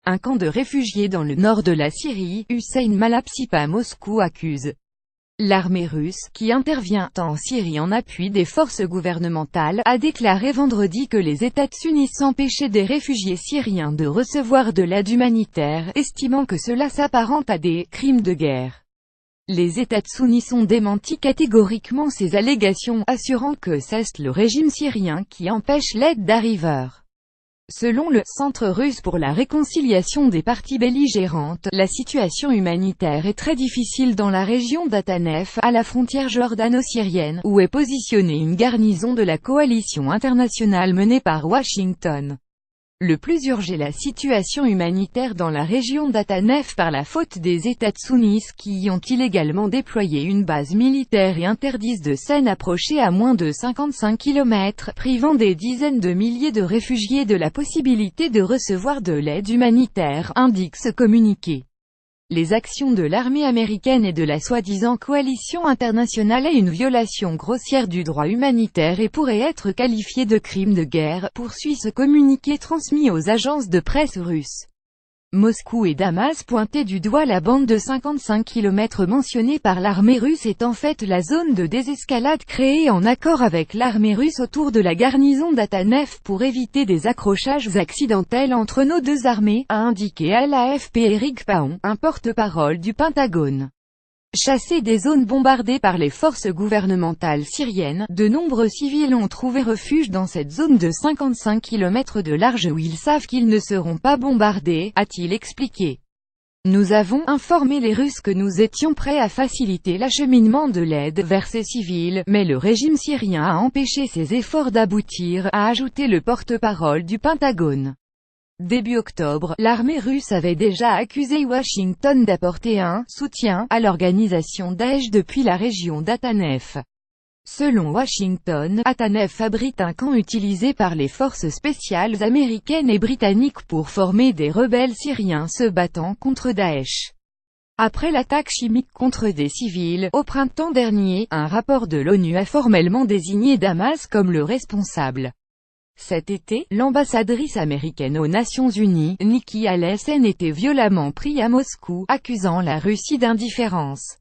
Un camp de réfugiés dans le nord de la Syrie, Hussein Malapsipa Moscou accuse l'armée russe, qui intervient en Syrie en appui des forces gouvernementales, a déclaré vendredi que les États-Unis empêchaient des réfugiés syriens de recevoir de l'aide humanitaire, estimant que cela s'apparente à des « crimes de guerre ». Les États-Unis ont démenti catégoriquement ces allégations, assurant que c'est le régime syrien qui empêche l'aide d'arriver. Selon le Centre russe pour la réconciliation des parties belligérantes, la situation humanitaire est très difficile dans la région d'Atanef, à la frontière jordano-syrienne, où est positionnée une garnison de la coalition internationale menée par Washington. Le plus urgent est la situation humanitaire dans la région d'Atanef par la faute des États-Unis qui y ont illégalement déployé une base militaire et interdisent de s'en approcher à moins de 55 km, privant des dizaines de milliers de réfugiés de la possibilité de recevoir de l'aide humanitaire, indique ce communiqué. Les actions de l'armée américaine et de la soi-disant coalition internationale est une violation grossière du droit humanitaire et pourrait être qualifiée de crime de guerre, poursuit ce communiqué transmis aux agences de presse russes. Moscou et Damas pointaient du doigt la bande de 55 km mentionnée par l'armée russe est en fait la zone de désescalade créée en accord avec l'armée russe autour de la garnison d'Atanef pour éviter des accrochages accidentels entre nos deux armées, a indiqué à l'AFP Eric Paon, un porte-parole du Pentagone. Chassés des zones bombardées par les forces gouvernementales syriennes, de nombreux civils ont trouvé refuge dans cette zone de 55 km de large où ils savent qu'ils ne seront pas bombardés, a-t-il expliqué. Nous avons informé les Russes que nous étions prêts à faciliter l'acheminement de l'aide vers ces civils, mais le régime syrien a empêché ces efforts d'aboutir, a ajouté le porte-parole du Pentagone. Début octobre, l'armée russe avait déjà accusé Washington d'apporter un « soutien » à l'organisation Daesh depuis la région d'Atanef. Selon Washington, Atanef abrite un camp utilisé par les forces spéciales américaines et britanniques pour former des rebelles syriens se battant contre Daesh. Après l'attaque chimique contre des civils, au printemps dernier, un rapport de l'ONU a formellement désigné Damas comme le responsable. Cet été, l'ambassadrice américaine aux Nations Unies, Nikki Haley, était violemment prise à Moscou, accusant la Russie d'indifférence.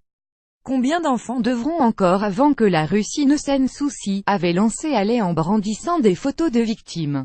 Combien d'enfants devront encore avant que la Russie ne s'en soucie, avait lancé Haley en brandissant des photos de victimes.